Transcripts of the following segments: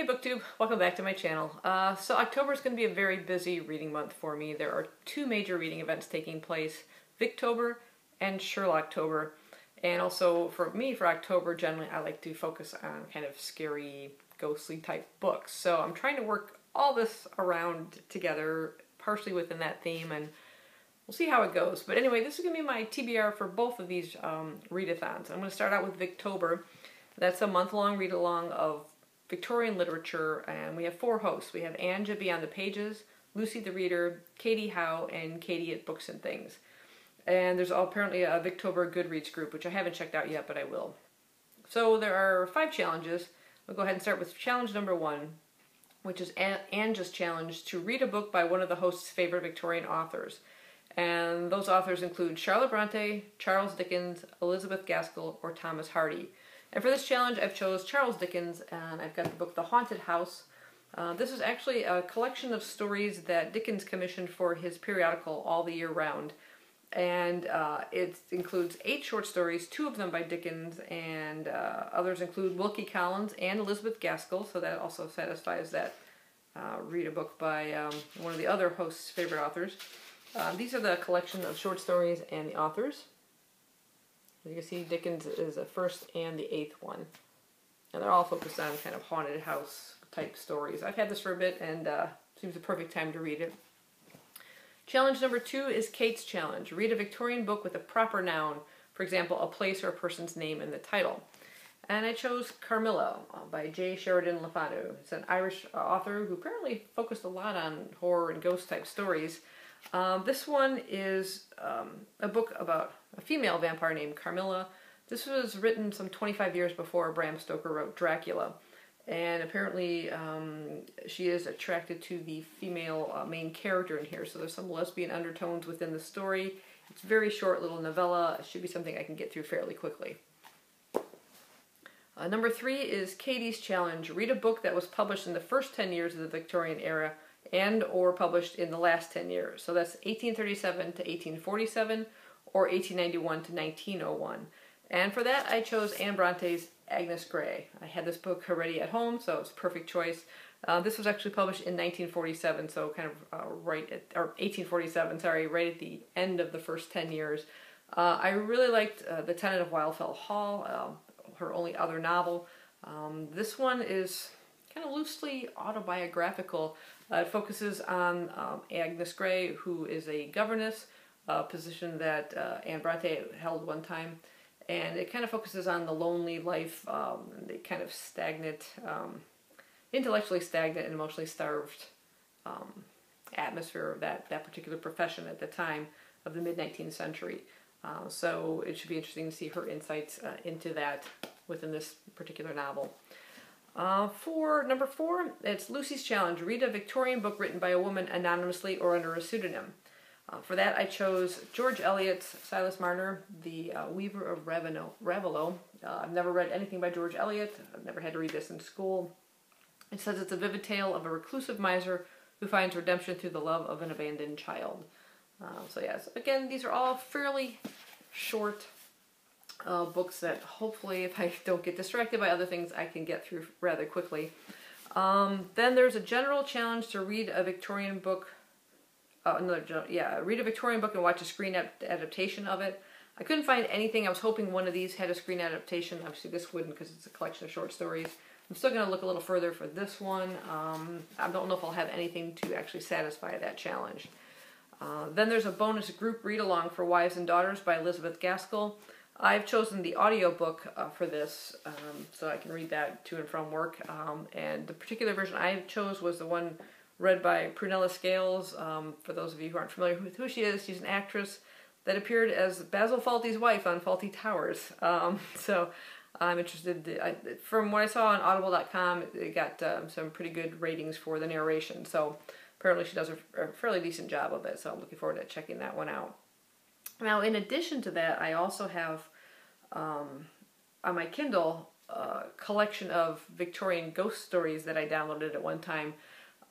Hey BookTube, welcome back to my channel. So October is going to be a very busy reading month for me. There are two major reading events taking place, Victober and Sherlocktober. And also for me, for October, generally I like to focus on kind of scary, ghostly type books. So I'm trying to work all this around together, partially within that theme, and we'll see how it goes. But anyway, this is going to be my TBR for both of these readathons. I'm going to start out with Victober. That's a month-long read-along of Victorian literature, and we have four hosts. We have Ange at Beyond the Pages, Lucythereader, Katie Howe, and Katie at Books and Things. And there's apparently a Victober Goodreads group, which I haven't checked out yet, but I will. So there are 5 challenges. We'll go ahead and start with challenge number 1, which is Ange's challenge to read a book by one of the host's favorite Victorian authors. And those authors include Charlotte Bronte, Charles Dickens, Elizabeth Gaskell, or Thomas Hardy. And for this challenge, I've chose Charles Dickens, and I've got the book The Haunted House. This is actually a collection of stories that Dickens commissioned for his periodical all the year round. And it includes 8 short stories, 2 of them by Dickens, and others include Wilkie Collins and Elizabeth Gaskell, so that also satisfies that read a book by one of the other hosts' favorite authors. These are the collection of short stories and the authors. As you can see, Dickens is the first and the 8th one. And they're all focused on kind of haunted house type stories. I've had this for a bit, and seems the perfect time to read it. Challenge number 2 is Kate's challenge. Read a Victorian book with a proper noun, for example, a place or a person's name in the title. And I chose Carmella by J.Sheridan Lefanu. It's an Irish author who apparently focused a lot on horror and ghost type stories. This one is a book about a female vampire named Carmella. This was written some 25 years before Bram Stoker wrote Dracula. And apparently she is attracted to the female main character in here, so there's some lesbian undertones within the story. It's a very short little novella. It should be something I can get through fairly quickly. Number 3 is Katie's challenge. Read a book that was published in the first 10 years of the Victorian era and or published in the last 10 years. So that's 1837 to 1847 or 1891 to 1901. And for that I chose Anne Bronte's Agnes Grey. I had this book already at home, so it's a perfect choice. This was actually published in 1947, so kind of right at, or 1847, sorry, right at the end of the first 10 years. I really liked The Tenant of Wildfell Hall, her only other novel. This one is kind of loosely autobiographical. It focuses on Agnes Grey, who is a governess, a position that Anne Bronte held one time. And it kind of focuses on the lonely life, the kind of stagnant, intellectually stagnant and emotionally starved atmosphere of that particular profession at the time of the mid-19th century. So it should be interesting to see her insights into that within this particular novel. For number 4, it's Lucy's challenge. Read a Victorian book written by a woman anonymously or under a pseudonym. For that, I chose George Elliott's Silas Marner, the Weaver of Ravelot. I've never read anything by George Elliott. I've never had to read this in school. It says it's a vivid tale of a reclusive miser who finds redemption through the love of an abandoned child. So yes, again, these are all fairly short books that hopefully, if I don't get distracted by other things, I can get through rather quickly. Then there's a general challenge to read a Victorian book. Read a Victorian book and watch a screen adaptation of it. I couldn't find anything. I was hoping one of these had a screen adaptation. Obviously this wouldn't because it's a collection of short stories. I'm still going to look a little further for this one. I don't know if I'll have anything to actually satisfy that challenge. Then there's a bonus group read-along for Wives and Daughters by Elizabeth Gaskell. I've chosen the audiobook for this, so I can read that to and from work. And the particular version I chose was the one read by Prunella Scales. For those of you who aren't familiar with who she is, she's an actress that appeared as Basil Fawlty's wife on Fawlty Towers. So I'm interested. From what I saw on audible.com, it got some pretty good ratings for the narration. So apparently she does a fairly decent job of it. So I'm looking forward to checking that one out. Now, in addition to that, I also have on my Kindle a collection of Victorian ghost stories that I downloaded at one time.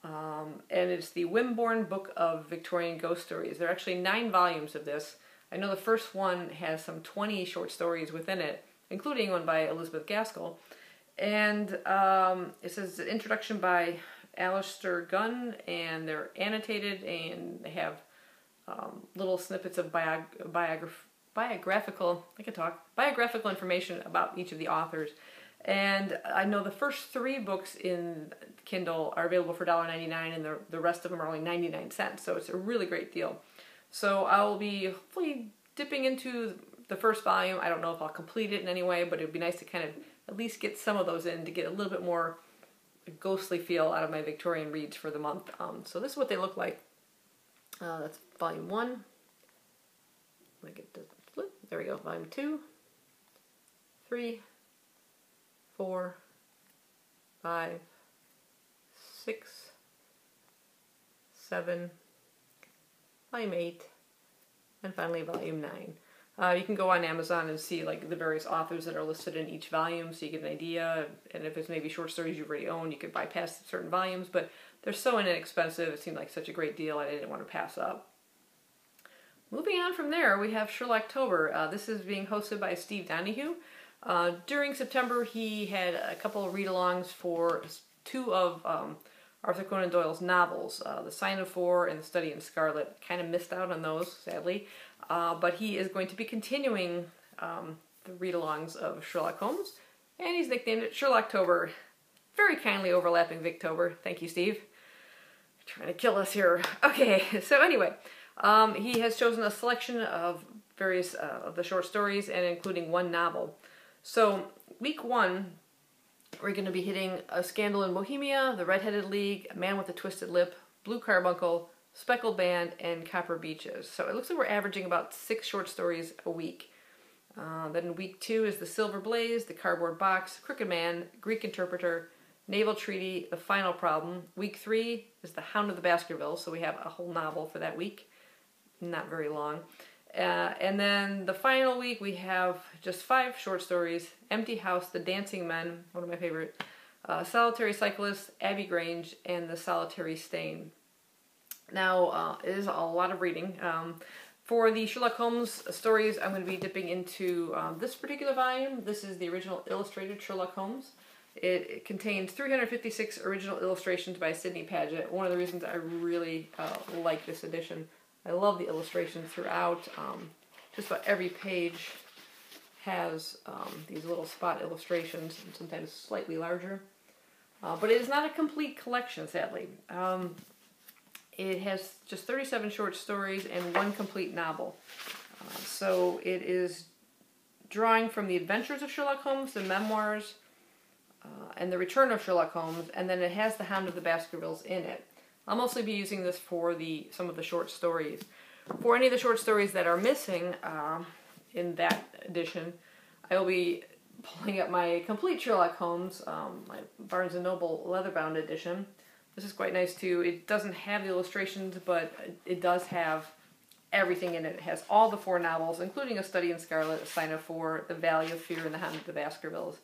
And it's the Wimborne Book of Victorian Ghost Stories. There are actually 9 volumes of this. I know the first one has some 20 short stories within it, including one by Elizabeth Gaskell. And it says introduction by Alistair Gunn, and they're annotated, and they have little snippets of biographical information about each of the authors. And I know the first 3 books in Kindle are available for $1.99, and the rest of them are only 99 cents, so it's a really great deal. So I'll be hopefully dipping into the first volume. I don't know if I'll complete it in any way, but it would be nice to kind of at least get some of those in to get a little bit more ghostly feel out of my Victorian reads for the month. So this is what they look like. That's volume 1. Make it flip. There we go. Volume 2, 3, 4, 5, 6, 7, volume 8, and finally volume 9. You can go on Amazon and see like the various authors that are listed in each volume, so you get an idea. And if it's maybe short stories you already own, you could bypass certain volumes. But they're so inexpensive, it seemed like such a great deal, I didn't want to pass up. Moving on from there, we have Sherlocktober. This is being hosted by Steve Donahue. During September, he had a couple of read-alongs for 2 of Arthur Conan Doyle's novels, The Sign of Four and The Study in Scarlet. Kind of missed out on those, sadly. But he is going to be continuing the read-alongs of Sherlock Holmes, and he's nicknamed it Sherlocktober. Very kindly overlapping Victober. Thank you, Steve. You're trying to kill us here. Okay, so anyway, he has chosen a selection of various of the short stories, and including 1 novel. So, week 1, we're going to be hitting A Scandal in Bohemia, The Red-Headed League, A Man with a Twisted Lip, Blue Carbuncle, Speckled Band, and Copper Beeches. So it looks like we're averaging about 6 short stories a week. Then week 2 is The Silver Blaze, The Cardboard Box, Crooked Man, Greek Interpreter, Naval Treaty, The Final Problem. Week 3 is The Hound of the Baskervilles, so we have a whole novel for that week. Not very long. And then the final week we have just 5 short stories: Empty House, The Dancing Men, one of my favorite, Solitary Cyclist, Abbey Grange, and The Solitary Stain. Now, it is a lot of reading. For the Sherlock Holmes stories, I'm going to be dipping into this particular volume. This is the original illustrated Sherlock Holmes. It contains 356 original illustrations by Sidney Paget. One of the reasons I really like this edition. I love the illustrations throughout. Just about every page has these little spot illustrations, and sometimes slightly larger. But it is not a complete collection, sadly. It has just 37 short stories and 1 complete novel. So it is drawing from the Adventures of Sherlock Holmes, the memoirs, and the Return of Sherlock Holmes, and then it has The Hound of the Baskervilles in it. I'll mostly be using this for some of the short stories. For any of the short stories that are missing in that edition, I will be pulling up my complete Sherlock Holmes, my Barnes & Noble leather-bound edition. This is quite nice too. It doesn't have the illustrations, but it does have everything in it. It has all the 4 novels, including A Study in Scarlet, A Sign of Four, The Valley of Fear, and The Hound of the Baskervilles.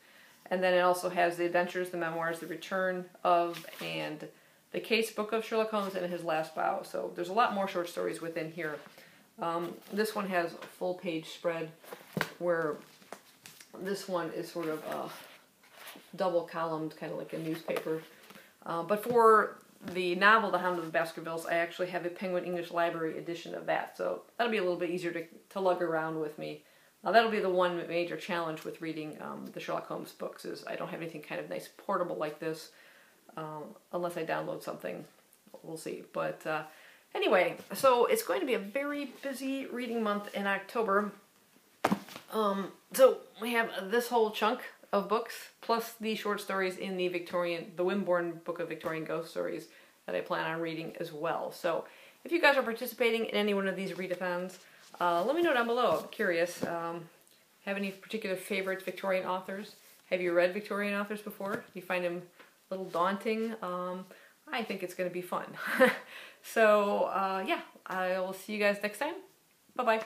And then it also has the Adventures, the Memoirs, The Return of, and the Case Book of Sherlock Holmes, and His Last Bow. So there's a lot more short stories within here. This one has a full page spread, where this one is sort of double columned, kind of like a newspaper. But for the novel, The Hound of the Baskervilles, I actually have a Penguin English Library edition of that. So that'll be a little bit easier to lug around with me. That'll be the one major challenge with reading the Sherlock Holmes books, is I don't have anything kind of nice portable like this. Unless I download something, we'll see. But anyway, so it's going to be a very busy reading month in October. So we have this whole chunk of books, plus the short stories in the Wimborne Book of Victorian Ghost Stories that I plan on reading as well. So if you guys are participating in any one of these readathons, let me know down below. I'm curious. Have any particular favorite Victorian authors? Have you read Victorian authors before? Do you find them a little daunting? I think it's going to be fun. So, yeah, I will see you guys next time. Bye-bye.